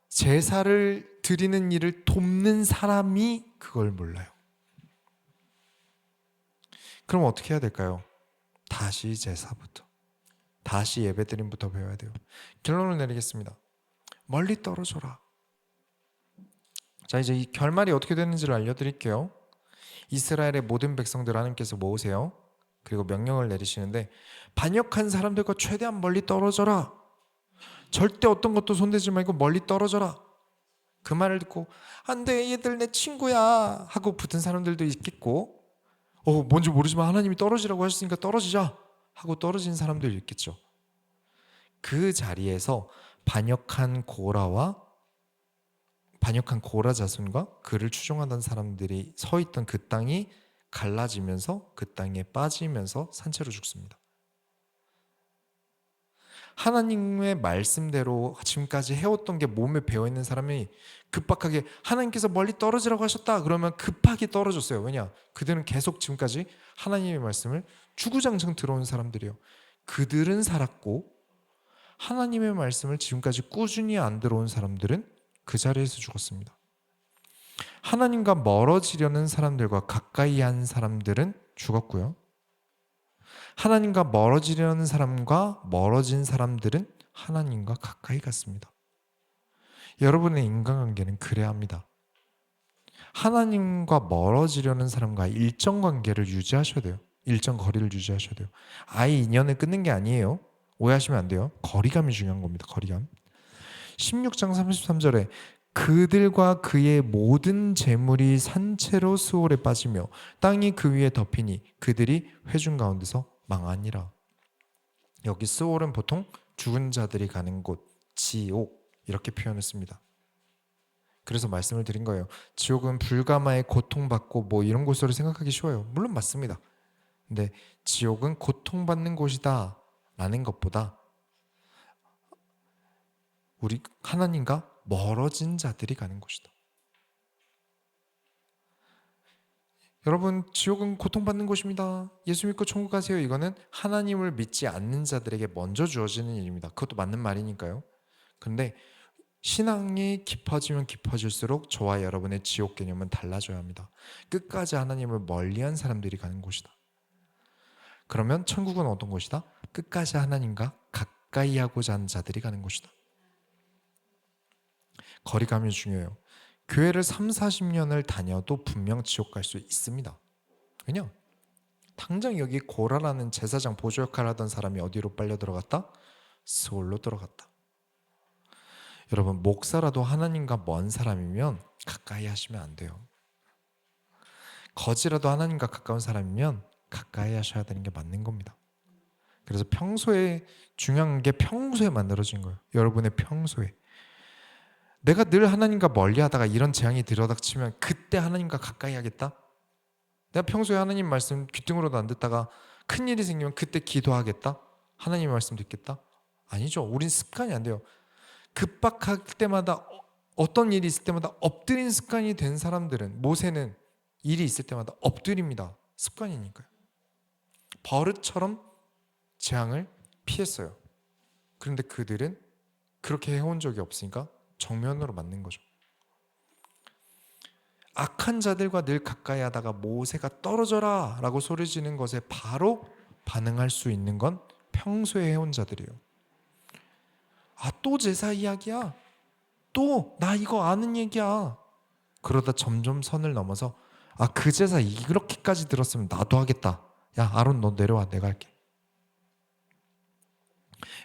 Speaker 1: 제사를 드리는 일을 돕는 사람이 그걸 몰라요. 그럼 어떻게 해야 될까요? 다시 제사부터, 다시 예배드림부터 배워야 돼요. 결론을 내리겠습니다. 멀리 떨어져라. 자, 이제 이 결말이 어떻게 되는지를 알려드릴게요. 이스라엘의 모든 백성들 하나님께서 모으세요. 그리고 명령을 내리시는데 반역한 사람들과 최대한 멀리 떨어져라. 절대 어떤 것도 손대지 말고 멀리 떨어져라. 그 말을 듣고 안 돼, 얘들 내 친구야 하고 붙은 사람들도 있겠고, 뭔지 모르지만 하나님이 떨어지라고 하셨으니까 떨어지자 하고 떨어진 사람도 있겠죠. 그 자리에서 반역한 고라 자손과 그를 추종하던 사람들이 서 있던 그 땅이 갈라지면서 그 땅에 빠지면서 산채로 죽습니다. 하나님의 말씀대로 지금까지 해왔던 게 몸에 배어있는 사람이 급박하게 하나님께서 멀리 떨어지라고 하셨다 그러면 급하게 떨어졌어요. 왜냐? 그들은 계속 지금까지 하나님의 말씀을 주구장창 들어온 사람들이에요. 그들은 살았고 하나님의 말씀을 지금까지 꾸준히 안 들어온 사람들은 그 자리에서 죽었습니다. 하나님과 멀어지려는 사람들과 가까이 한 사람들은 죽었고요. 하나님과 멀어지려는 사람과 멀어진 사람들은 하나님과 가까이 갔습니다. 여러분의 인간관계는 그래야 합니다. 하나님과 멀어지려는 사람과 일정 관계를 유지하셔야 돼요. 일정 거리를 유지하셔야 돼요. 아예 인연을 끊는 게 아니에요. 오해하시면 안 돼요. 거리감이 중요한 겁니다. 거리감. 16장 33절에 그들과 그의 모든 재물이 산채로 수월에 빠지며 땅이 그 위에 덮이니 그들이 회중 가운데서 망하니라. 여기 스올은 보통 죽은 자들이 가는 곳, 지옥 이렇게 표현했습니다. 그래서 말씀을 드린 거예요. 지옥은 불가마에 고통받고 뭐 이런 곳으로 생각하기 쉬워요. 물론 맞습니다. 근데 지옥은 고통받는 곳이다 라는 것보다 우리 하나님과 멀어진 자들이 가는 곳이다. 여러분, 지옥은 고통받는 곳입니다. 예수 믿고 천국 가세요. 이거는 하나님을 믿지 않는 자들에게 먼저 주어지는 일입니다. 그것도 맞는 말이니까요. 근데 신앙이 깊어지면 깊어질수록 저와 여러분의 지옥 개념은 달라져야 합니다. 끝까지 하나님을 멀리한 사람들이 가는 곳이다. 그러면 천국은 어떤 곳이다? 끝까지 하나님과 가까이 하고자 하는 자들이 가는 곳이다. 거리감이 중요해요. 교회를 3, 40년을 다녀도 분명 지옥 갈 수 있습니다. 그냥 당장 여기 고라라는 제사장 보조 역할을 하던 사람이 어디로 빨려 들어갔다? 스올로 들어갔다. 여러분, 목사라도 하나님과 먼 사람이면 가까이 하시면 안 돼요. 거지라도 하나님과 가까운 사람이면 가까이 하셔야 되는 게 맞는 겁니다. 그래서 평소에 중요한 게 평소에 만들어진 거예요. 여러분의 평소에. 내가 늘 하나님과 멀리하다가 이런 재앙이 들어닥치면 그때 하나님과 가까이 하겠다? 내가 평소에 하나님 말씀 귀등으로도 안 듣다가 큰일이 생기면 그때 기도하겠다? 하나님 말씀 듣겠다? 아니죠. 우린 습관이 안 돼요. 급박할 때마다 어떤 일이 있을 때마다 엎드린 습관이 된 사람들은, 모세는 일이 있을 때마다 엎드립니다. 습관이니까요. 버릇처럼 재앙을 피했어요. 그런데 그들은 그렇게 해온 적이 없으니까 정면으로 맞는 거죠. 악한 자들과 늘 가까이 하다가 모세가 떨어져라 라고 소리 지는 것에 바로 반응할 수 있는 건 평소에 해온 자들이에요. 또 제사 이야기야? 또 나 이거 아는 얘기야? 그러다 점점 선을 넘어서 그 제사 이렇게까지 들었으면 나도 하겠다. 야, 아론 너 내려와, 내가 할게.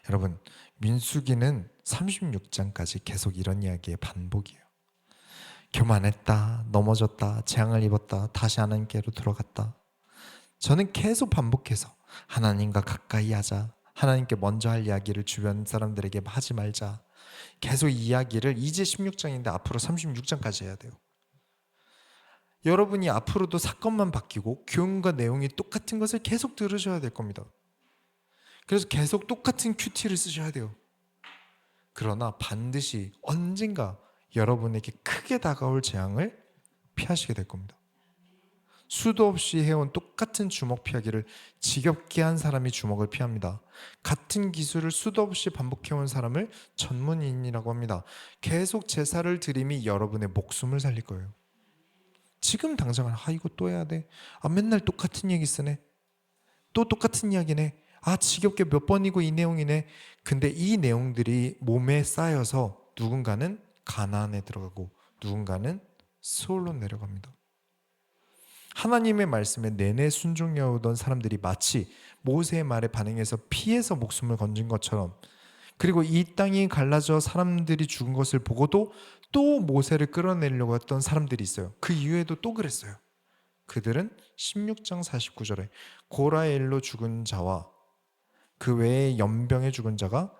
Speaker 1: 여러분, 민수기는 36장까지 계속 이런 이야기의 반복이에요. 교만했다, 넘어졌다, 재앙을 입었다, 다시 하나님께로 들어갔다. 저는 계속 반복해서 하나님과 가까이 하자, 하나님께 먼저 할 이야기를 주변 사람들에게 하지 말자, 계속 이야기를 이제 16장인데 앞으로 36장까지 해야 돼요. 여러분이 앞으로도 사건만 바뀌고 교훈과 내용이 똑같은 것을 계속 들으셔야 될 겁니다. 그래서 계속 똑같은 큐티를 쓰셔야 돼요. 그러나 반드시 언젠가 여러분에게 크게 다가올 재앙을 피하시게 될 겁니다. 수도 없이 해온 똑같은 주먹 피하기를 지겹게 한 사람이 주먹을 피합니다. 같은 기술을 수도 없이 반복해온 사람을 전문인이라고 합니다. 계속 제사를 드림이 여러분의 목숨을 살릴 거예요. 지금 당장은 이거 또 해야 돼. 맨날 똑같은 얘기 쓰네. 또 똑같은 이야기네. 지겹게 몇 번이고 이 내용이네. 근데 이 내용들이 몸에 쌓여서 누군가는 가나안에 들어가고 누군가는 스올로 내려갑니다. 하나님의 말씀에 내내 순종해 오던 사람들이 마치 모세의 말에 반응해서 피해서 목숨을 건진 것처럼, 그리고 이 땅이 갈라져 사람들이 죽은 것을 보고도 또 모세를 끌어내려고 했던 사람들이 있어요. 그 이후에도 또 그랬어요. 그들은 16장 49절에 고라의 일로 죽은 자와 그 외에 연병에 죽은 자가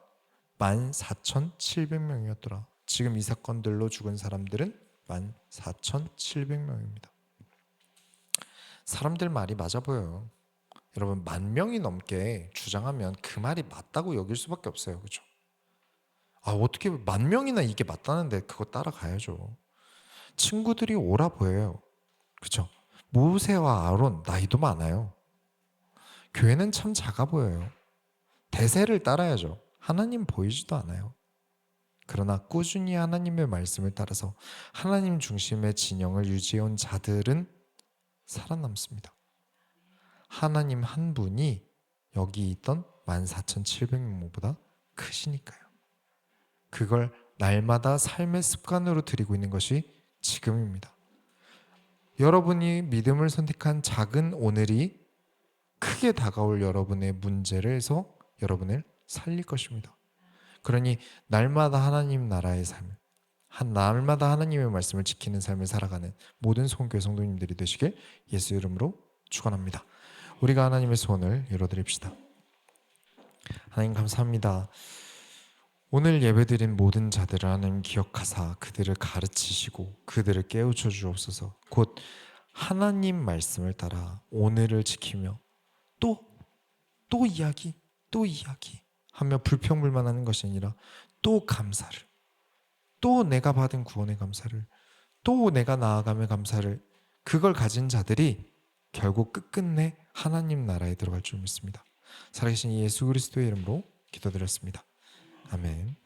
Speaker 1: 14,700명이었더라. 지금 이 사건들로 죽은 사람들은 14,700명입니다. 사람들 말이 맞아 보여요. 여러분, 10,000명이 넘게 주장하면 그 말이 맞다고 여길 수밖에 없어요. 그렇죠? 어떻게 10,000명이나 이게 맞다는데 그거 따라가야죠. 친구들이 옳아 보여요. 그렇죠? 모세와 아론 나이도 많아요. 교회는 참 작아 보여요. 대세를 따라야죠. 하나님 보이지도 않아요. 그러나 꾸준히 하나님의 말씀을 따라서 하나님 중심의 진영을 유지해온 자들은 살아남습니다. 하나님 한 분이 여기 있던 14,700명보다 크시니까요. 그걸 날마다 삶의 습관으로 드리고 있는 것이 지금입니다. 여러분이 믿음을 선택한 작은 오늘이 크게 다가올 여러분의 문제에서 여러분을 살릴 것입니다. 그러니 날마다 하나님 나라의 삶, 날마다 하나님의 말씀을 지키는 삶을 살아가는 모든 소원교회 성도님들이 되시길 예수 이름으로 축원합니다. 우리가 하나님의 소원을 이뤄드립시다. 하나님 감사합니다. 오늘 예배드린 모든 자들을 하나님 기억하사 그들을 가르치시고 그들을 깨우쳐 주옵소서. 곧 하나님 말씀을 따라 오늘을 지키며 또 이야기 하며 불평불만하는 것이 아니라 또 감사를, 또 내가 받은 구원의 감사를, 또 내가 나아감의 감사를, 그걸 가진 자들이 결국 끝끝내 하나님 나라에 들어갈 줄 믿습니다. 살아계신 예수 그리스도의 이름으로 기도드렸습니다. 아멘.